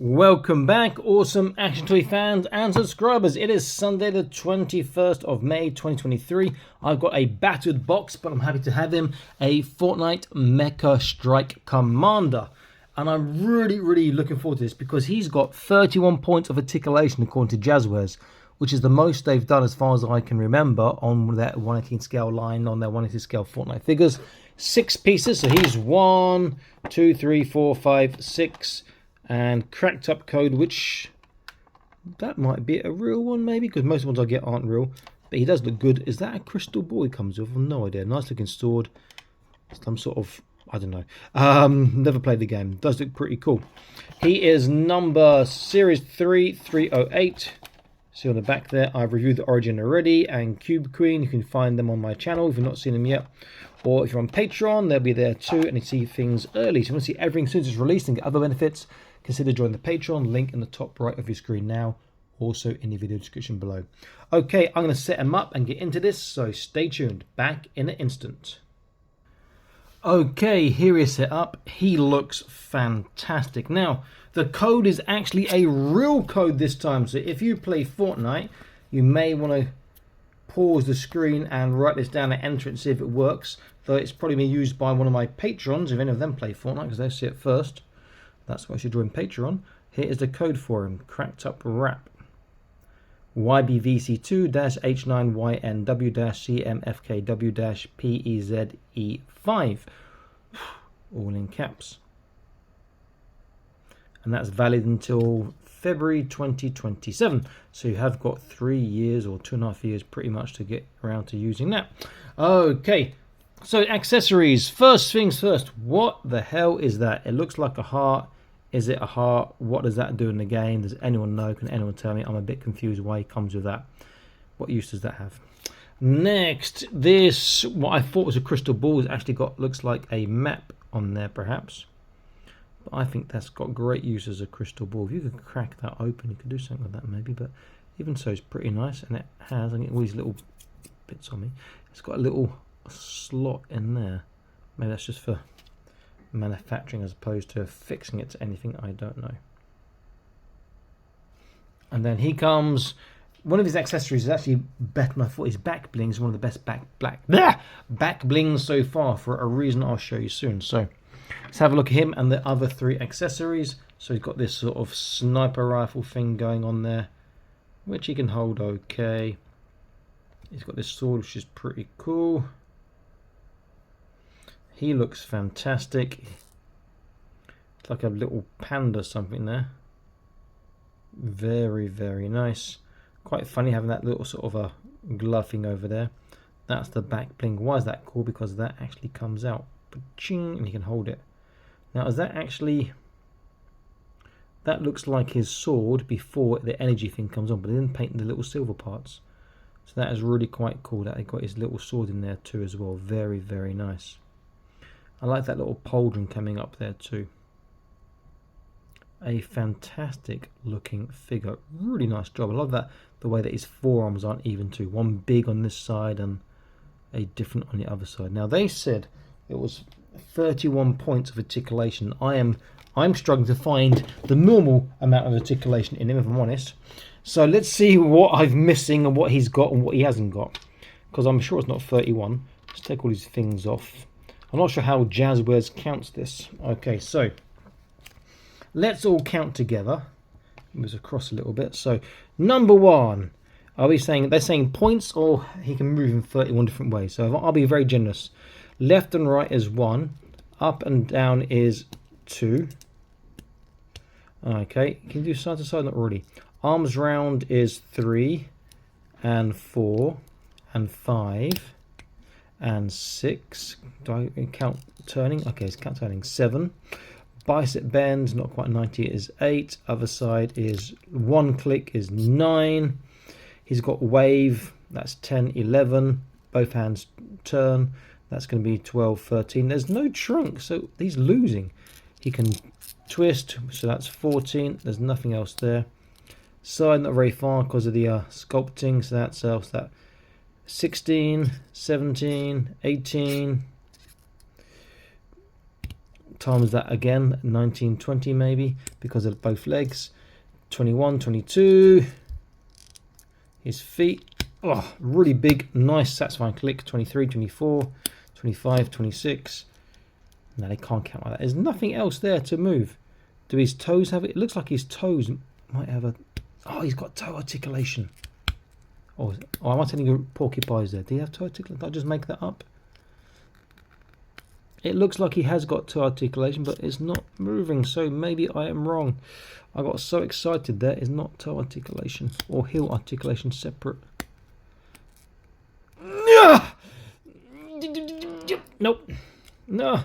Welcome back, awesome Action Toy fans and subscribers. It is Sunday the 21st of May 2023. I've got a battered box, but I'm happy to have him, a Fortnite Mecha Strike Commander. And I'm really looking forward to this because he's got 31 points of articulation according to Jazwares, which is the most they've done as far as I can remember on that 118 scale line, on their 118 scale Fortnite figures. 6 pieces, so he's 1, 2, 3, 4, 5, 6... and cracked up code, which that might be a real one maybe, because most ones I get aren't real, but he does look good. Is that a crystal ball he comes with? I've no idea. Nice looking sword, some sort of, I don't know, never played the game. Does look pretty cool. He is number series 3308. See on the back there, I've reviewed the Origin already and Cube Queen. You can find them on my channel if you've not seen them yet, or if you're on Patreon, they'll be there too, and you see things early. So you want to see everything as soon as it's released and get other benefits, consider joining the Patreon, link in the top right of your screen now, also in the video description below. Okay, I'm going to set him up and get into this, so stay tuned. Back in an instant. Okay, here is set up. He looks fantastic. Now, the code is actually a real code this time, so if you play Fortnite, you may want to pause the screen and write this down and enter it and see if it works, though it's probably been used by one of my patrons, if any of them play Fortnite, because they see it first. That's why I should join Patreon. Here is the code for him. Cracked up wrap. YBVC2-H9YNW-CMFKW-PEZE5. All in caps. And that's valid until February 2027. So you have got 3 years or 2.5 years pretty much to get around to using that. Okay. So accessories. First things first. What the hell is that? It looks like a heart. Is it a heart? What does that do in the game? Does anyone know? Can anyone tell me? I'm a bit confused why he comes with that. What use does that have? Next, this, what I thought was a crystal ball, has actually got, looks like a map on there perhaps. But I think that's got great use as a crystal ball. If you could crack that open, you could do something with that maybe. But even so, it's pretty nice. And it has, I get all these little bits on me. It's got a little slot in there. Maybe that's just for manufacturing as opposed to fixing it to anything, I don't know. And then he comes, one of his accessories is actually better than I thought. His back bling is one of the best back blings so far, for a reason I'll show you soon. So let's have a look at him and the other 3 accessories. So he's got this sort of sniper rifle thing going on there, which he can hold okay. He's got this sword, which is pretty cool. He looks fantastic. It's like a little panda something there. Very nice. Quite funny having that little sort of a glove thing over there. That's the back bling. Why is that cool? Because that actually comes out. Ching, and you can hold it. Now is that actually... that looks like his sword before the energy thing comes on, but they didn't paint the little silver parts. So that is really quite cool that they got his little sword in there too as well. Very nice. I like that little pauldron coming up there too. A fantastic looking figure. Really nice job. I love that, the way that his forearms aren't even too. One big on this side and a different on the other side. Now they said it was 31 points of articulation. I'm struggling to find the normal amount of articulation in him, if I'm honest. So let's see what I'm missing and what he's got and what he hasn't got, because I'm sure it's not 31. Let's take all these things off. I'm not sure how Jazwares counts this. Okay, so let's all count together. Moves across a little bit. So number 1, are we saying, they're saying points, or he can move in 31 different ways? So I'll be very generous. Left and right is 1, up and down is 2. Okay, can you do side to side? Not really. Arms round is 3 and 4 and 5 and 6. Do I count turning? Okay, it's count turning. 7. Bicep bend, not quite 90, is 8. Other side is 1 click is 9. He's got wave, that's 10, 11. Both hands turn, that's going to be 12, 13. There's no trunk, so he's losing. He can twist, so that's 14. There's nothing else there. Side not very far because of the sculpting, so that's that 16, 17, 18, times that again, 19, 20 maybe, because of both legs. 21, 22. His feet, oh, really big, nice, satisfying click. 23, 24, 25, 26. No, they can't count like that. There's nothing else there to move. Do his toes have it? It looks like his toes might have a... Oh, he's got toe articulation. Oh, am I telling you porcupines there? Do you have toe articulation? Did I just make that up? It looks like he has got toe articulation, but it's not moving, so maybe I am wrong. I got so excited there. It's not toe articulation or heel articulation separate. Nope. No.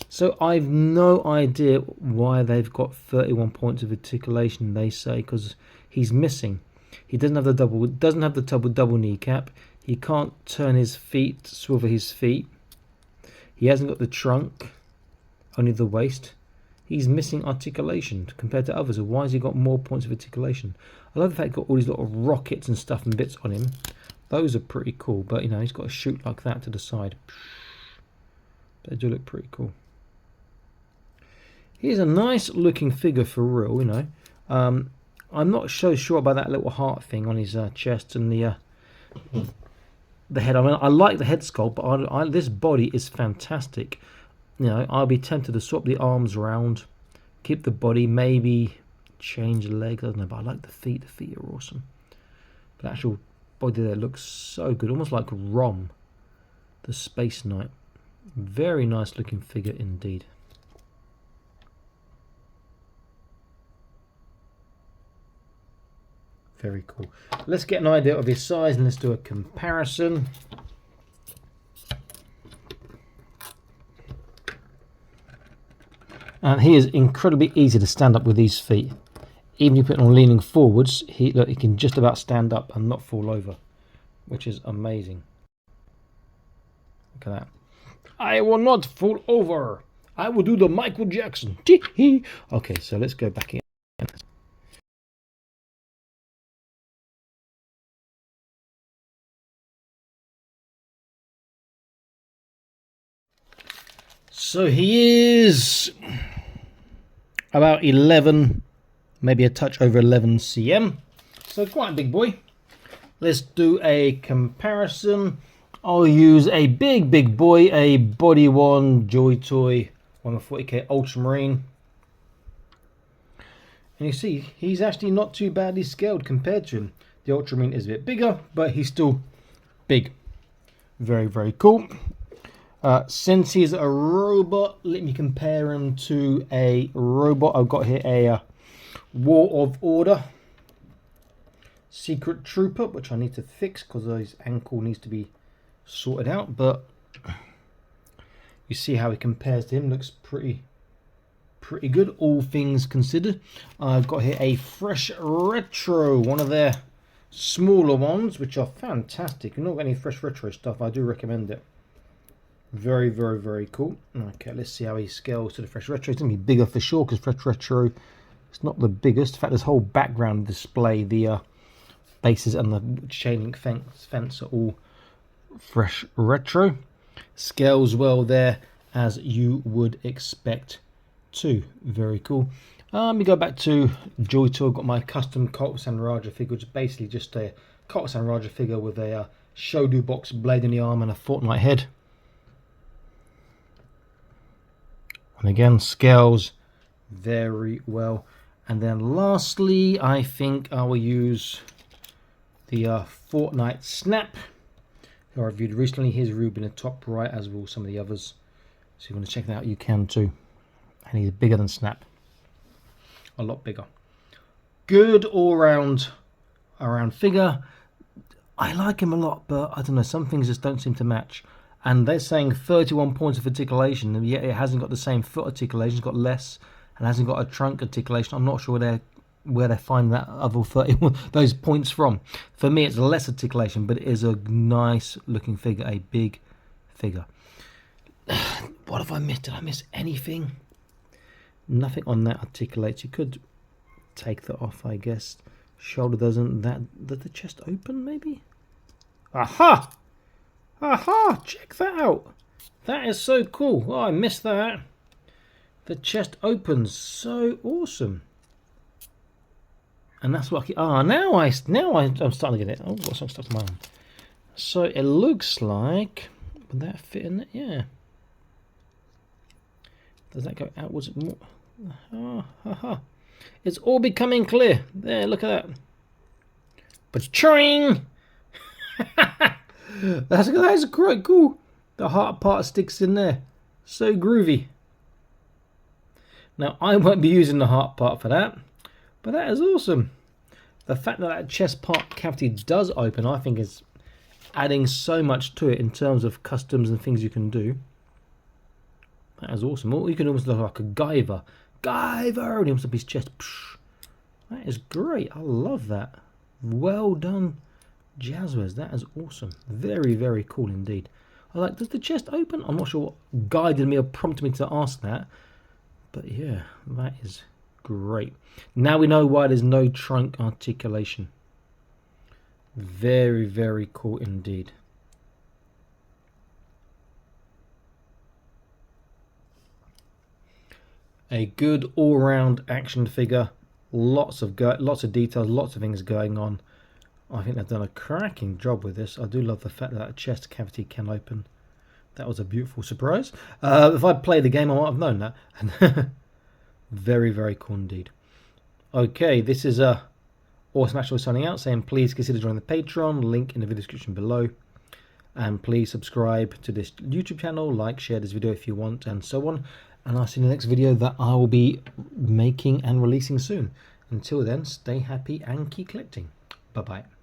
So I've no idea why they've got 31 points of articulation, they say, because he's missing. He doesn't have the double kneecap. He can't turn his feet, swivel his feet. He hasn't got the trunk, only the waist. He's missing articulation compared to others. So why has he got more points of articulation? I love the fact he's got all these little rockets and stuff and bits on him. Those are pretty cool, but you know, he's got to shoot like that to the side. They do look pretty cool. He's a nice looking figure for real, you know. I'm not so sure about that little heart thing on his chest and the head. I mean, I like the head sculpt, but this body is fantastic. You know, I'll be tempted to swap the arms around, keep the body, maybe change the legs. I don't know, but I like the feet. The feet are awesome. But the actual body there looks so good, almost like Rom, the Space Knight. Very nice looking figure indeed. Very cool. Let's get an idea of his size and let's do a comparison. And he is incredibly easy to stand up with these feet. Even if you put him on leaning forwards, he can just about stand up and not fall over, which is amazing. Look at that. I will not fall over. I will do the Michael Jackson. Okay, so let's go back in. So he is about 11, maybe a touch over 11 cm. So quite a big boy. Let's do a comparison. I'll use a big boy, a Body One Joy Toy 140K Ultramarine. And you see, he's actually not too badly scaled compared to him. The Ultramarine is a bit bigger, but he's still big. Very, very cool. Since he's a robot, let me compare him to a robot. I've got here a War of Order Secret Trooper, which I need to fix because his ankle needs to be sorted out. But you see how he compares to him. Looks pretty good, all things considered. I've got here a Fresh Retro, one of their smaller ones, which are fantastic. If you're not got any Fresh Retro stuff, I do recommend it. Very, very, very cool. Okay, let's see how he scales to the Fresh Retro. It's going to be bigger for sure because Fresh Retro is not the biggest. In fact, this whole background display, the bases and the chain link fence are all Fresh Retro. Scales well there as you would expect to. Very cool. Let me go back to Joy Toy. I've got my custom Colt-san Raja figure, which is basically just a Colt-san Raja figure with a Shodu box blade in the arm and a Fortnite head. And again, scales very well. And then lastly, I think I will use the Fortnite Snap, who I reviewed recently. Here's Ruby in the top right, as will some of the others. So if you want to check that out, you can too. And he's bigger than Snap. A lot bigger. Good all-round figure. I like him a lot, but I don't know, some things just don't seem to match. And they're saying 31 points of articulation, and yet it hasn't got the same foot articulation. It's got less, and hasn't got a trunk articulation. I'm not sure where they find that other 31 those points from. For me, it's less articulation, but it is a nice looking figure, a big figure. What have I missed? Did I miss anything? Nothing on that articulates. You could take that off, I guess. Shoulder doesn't. Does the chest open? Maybe. Aha! Aha! Check that out. That is so cool. Oh, I missed that. The chest opens. So awesome. And that's what now I'm starting to get it. Oh, got something stuck in my arm. So it looks like, would that fit in it? Yeah. Does that go outwards more? It's all becoming clear. There, look at that. Ba-ching! That's quite cool. The heart part sticks in there. So groovy. Now, I won't be using the heart part for that, but that is awesome. The fact that that chest part cavity does open, I think, is adding so much to it in terms of customs and things you can do. That is awesome. Or you can almost look like a Guyver. Guyver! And he opens up his chest. Psh. That is great. I love that. Well done, Jazwares. That is awesome. Very, very cool indeed. I like, does the chest open? I'm not sure what guided me or prompted me to ask that. But yeah, that is great. Now we know why there's no trunk articulation. Very, very cool indeed. A good all-round action figure. Lots of details, lots of things going on. I think they've done a cracking job with this. I do love the fact that chest cavity can open. That was a beautiful surprise. If I'd played the game, I might have known that. Very, very cool indeed. Okay, this is Awesome Actually signing out, saying please consider joining the Patreon, link in the video description below. And please subscribe to this YouTube channel, like, share this video if you want, and so on. And I'll see you in the next video that I will be making and releasing soon. Until then, stay happy and keep collecting. Bye-bye.